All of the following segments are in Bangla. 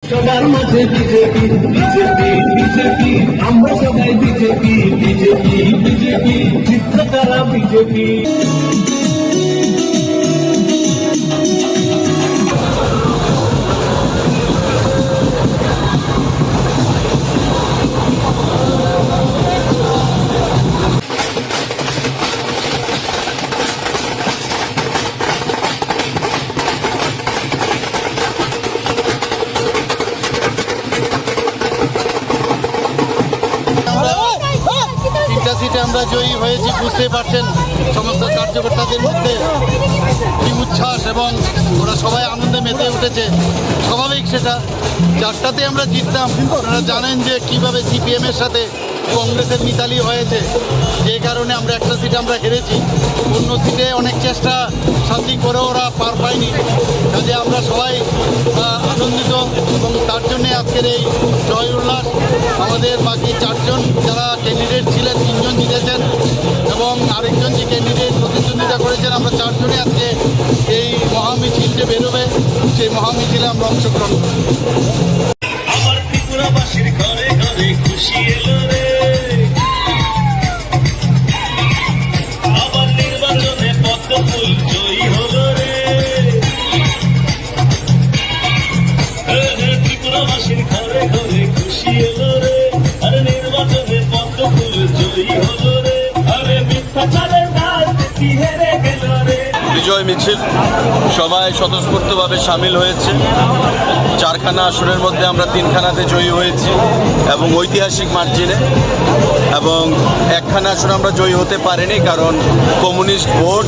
সবার মাঝে বিজেপি বিজেপি বিজেপি আমরা সবাই বিজেপি বিজেপি বিজেপি জিতছে তারা বিজেপি। সিটে আমরা জয়ী হয়েছি, বুঝতেই পারছেন সমস্ত কার্যকর্তাদের মধ্যে কি উচ্ছ্বাস এবং ওরা সবাই আনন্দে মেতে উঠেছে। স্বাভাবিক সেটা, চারটাতে আমরা জিততাম। আপনারা জানেন যে কিভাবে সিপিএমের সাথে কংগ্রেসের মিতালি হয়েছে, যে কারণে আমরা একটা সিটে আমরা হেরেছি। অন্য সিটে অনেক চেষ্টা শান্তি করে ওরা পার পায়নি, কাজে আমরা সবাই আনন্দিত এবং তার জন্যে আজকের এই জয় উল্লাস। আমাদের বাকি চারজন যারা ক্যান্ডিডেট ছিলেন, তিনজন জিতেছেন এবং আরেকজন যে ক্যান্ডিডেট প্রতিদ্বন্দ্বিতা করেছেন, আমরা চারজনে আজকে এই মহামিছিল যে বেরোবে সেই মহামিছিলে আমরা অংশগ্রহণ করি। আমার ত্রিপুরাবাসীর ঘরে ঘরে খুশি এলো রে, আবার নির্বাচনে পদ্ম ফুল জয়ী হলো রে। ত্রিপুরাবাসীর ঘরে ঘরে খুশি এলো রে, আর নির্বাচনে পদ্ম ফুল জয়ী হলো রে। আরে মিথ্যাচারের রাজনীতি হেরে গেল রে। বিজয় মিছিল সবাই স্বতঃস্ফূর্তভাবে সামিল হয়েছে। চারখানা আসনের মধ্যে আমরা তিনখানাতে জয়ী হয়েছি এবং ঐতিহাসিক মার্জিনে, এবং একখানা আসন আমরা জয়ী হতে পারিনি কারণ কমিউনিস্ট ভোট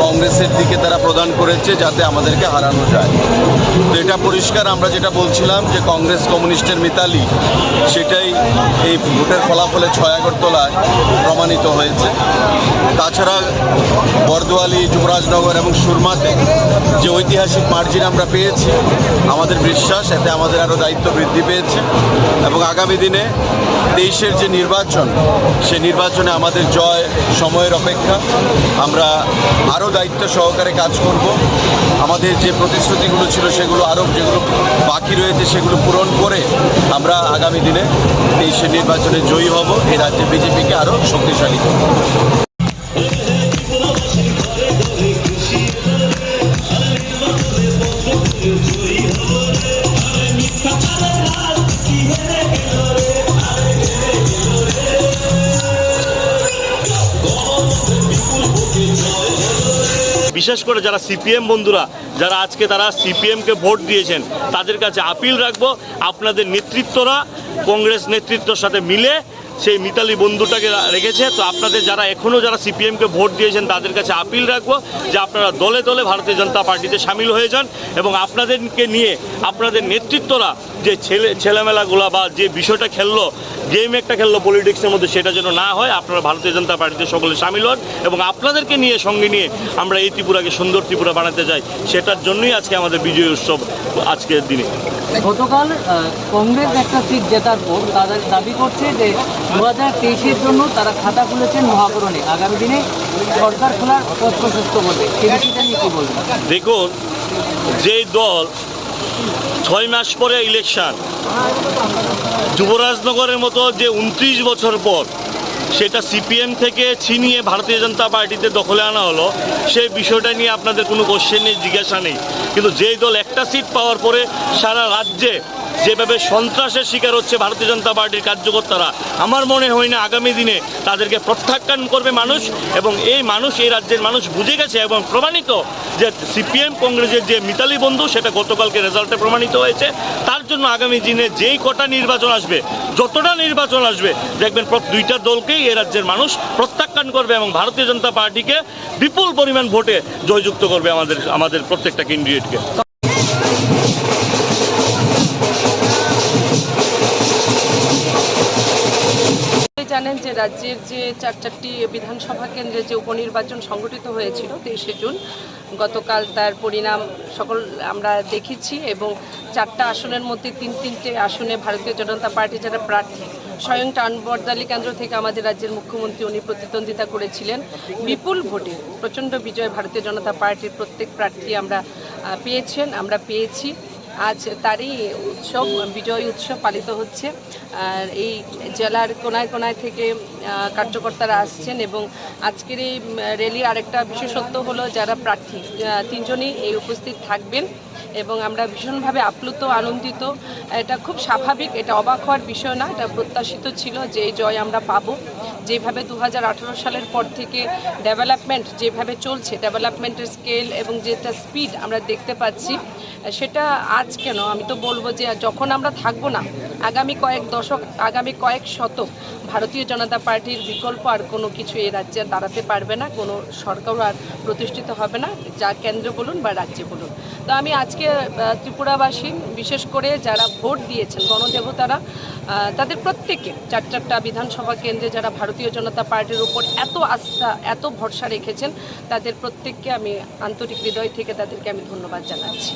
কংগ্রেসের দিকে তারা প্রদান করেছে যাতে আমাদেরকে হারানো যায়। তো এটা পরিষ্কার, আমরা যেটা বলছিলাম যে কংগ্রেস কমিউনিস্টের মিতালি, সেটাই এই ভোটের ফলাফলে 6 আগরতলায় প্রমাণিত হয়েছে। তাছাড়া বরদোয়ালি, যুবরাজনগর এবং সুরমাতে যে ঐতিহাসিক মার্জিন আমরা পেয়েছি, আমাদের বিশ্বাস এতে আমাদের আরও দায়িত্ব বৃদ্ধি পেয়েছে এবং আগামী দিনে 23-এর যে নির্বাচন, সে নির্বাচনে আমাদের জয় সময়ের অপেক্ষা। আমরা আরও দায়িত্ব সহকারে কাজ করব। আমাদের যে প্রতিশ্রুতিগুলো ছিল সেগুলো আরও যেগুলো বাকি রয়েছে সেগুলো পূরণ করে আমরা আগামী দিনে 23-এর নির্বাচনে জয়ী হব, এই রাজ্যে বিজেপিকে আরও শক্তিশালী করব। বিশেষ করে যারা সিপিএম বন্ধুরা, যারা আজকে তারা সিপিএমকে ভোট দিয়েছেন, তাদের কাছে আপিল রাখবো, আপনাদের নেতৃত্বরা কংগ্রেস নেতৃত্বের সাথে মিলে সেই মিতালি বন্ধুটাকে রেখেছে। তো আপনাদের যারা এখনও যারা সিপিএমকে ভোট দিয়েছেন তাদের কাছে আপিল রাখবো যে আপনারা দলে দলে ভারতীয় জনতা পার্টিতে সামিল হয়ে যান এবং আপনাদেরকে নিয়ে আপনাদের নেতৃত্বরা যে ছেলেমেলাগুলা বা যে বিষয়টা খেললো, গেম একটা খেললো পলিটিক্সের মধ্যে, সেটা যেন না হয়। আপনারা ভারতীয় জনতা পার্টিতে সকলে সামিল হন এবং আপনাদেরকে নিয়ে সঙ্গে নিয়ে আমরা এই ত্রিপুরাকে সুন্দর ত্রিপুরা বানাতে চাই। সেটার জন্যই আজকে আমাদের বিজয় উৎসব আজকের দিনে। গতকাল কংগ্রেস একটা সিট জেতার পর তাদের দাবি করছে যে 2023-এর জন্য তারা খাতা খুলেছেন মহাকরণে, আগামী দিনে সরকার খোলার পথ প্রশস্ত করবে। সেই বিষয়টা নিয়ে কী বলবেন? দেখুন, যেই দল 6 মাস পরে ইলেকশন, যুবরাজনগরের মতো যে 29 বছর পর সেটা সিপিএম থেকে ছিনিয়ে ভারতীয় জনতা পার্টিতে দখলে আনা হলো, সেই বিষয়টা নিয়ে আপনাদের কোনো কোশ্চেন নেই, জিজ্ঞাসা নেই। কিন্তু যেই দল একটা সিট পাওয়ার পরে সারা রাজ্যে যেভাবে সন্ত্রাসের শিকার হচ্ছে ভারতীয় জনতা পার্টির কার্যকর্তারা, আমার মনে হয় না আগামী দিনে তাদেরকে প্রত্যাখ্যান করবে মানুষ। এবং এই মানুষ, এই রাজ্যের মানুষ বুঝে গেছে এবং প্রমাণিত যে সিপিএম কংগ্রেসের যে মিতালি বন্ধু, সেটা গতকালকে রেজাল্টে প্রমাণিত হয়েছে। তার জন্য আগামী দিনে যেই কটা নির্বাচন আসবে, যতটা নির্বাচন আসবে, দেখবেন দুইটা দলকেই এই রাজ্যের মানুষ প্রত্যাখ্যান করবে এবং ভারতীয় জনতা পার্টিকে বিপুল পরিমাণ ভোটে জয়যুক্ত করবে আমাদের প্রত্যেকটা ক্যান্ডিডেটকে। জানেন যে রাজ্যের যে চারটি বিধানসভা কেন্দ্রে যে উপনির্বাচন সংগঠিত হয়েছিল 23শে জুন, গতকাল তার পরিণাম সকল আমরা দেখেছি এবং 4টা আসনের মধ্যে 3টে আসনে ভারতীয় জনতা পার্টির যারা প্রার্থী, স্বয়ং টাউনবর্দালি কেন্দ্র থেকে আমাদের রাজ্যের মুখ্যমন্ত্রী উনি প্রতিদ্বন্দ্বিতা করেছিলেন। বিপুল ভোটে প্রচণ্ড বিজয় ভারতীয় জনতা পার্টির প্রত্যেক প্রার্থী আমরা পেয়েছি। আজ তারই উৎসব, বিজয় উৎসব পালিত হচ্ছে। আর এই জেলার কোনায় কোনায় থেকে কার্যকর্তারা আসছেন এবং আজকের এই র্যালি আরেকটা বিশেষত্ব হলো যারা প্রার্থী তিনজনই এই উপস্থিত থাকবেন এবং আমরা ভীষণভাবে আপ্লুত, আনন্দিত। এটা খুব স্বাভাবিক, এটা অবাক হওয়ার বিষয় না, এটা প্রত্যাশিত ছিল যে এই জয় আমরা পাবো। যেভাবে 2018 সালের পর থেকে ডেভেলপমেন্ট যেভাবে চলছে, ডেভেলপমেন্টের স্কেল এবং যেটা স্পিড আমরা দেখতে পাচ্ছি, সেটা আজ কেন, আমি তো বলবো যে যখন আমরা থাকবো না, আগামী কয়েক দশক, আগামী কয়েক শতক ভারতীয় জনতা পার্টির বিকল্প আর কোনো কিছু এই রাজ্যে দাঁড়াতে পারবে না, কোনো সরকারও আর প্রতিষ্ঠিত হবে না, যা কেন্দ্র বলুন বা রাজ্যে বলুন। তো আমি আজকে ত্রিপুরাবাসী, বিশেষ করে যারা ভোট দিয়েছেন গণদেবতারা, তাদের প্রত্যেকে চারটা বিধানসভা কেন্দ্রে যারা ভারতীয় জনতা পার্টির উপর এত আস্থা, এত ভরসা রেখেছেন, তাদের প্রত্যেককে আমি আন্তরিক হৃদয় থেকে তাদেরকে আমি ধন্যবাদ জানাচ্ছি।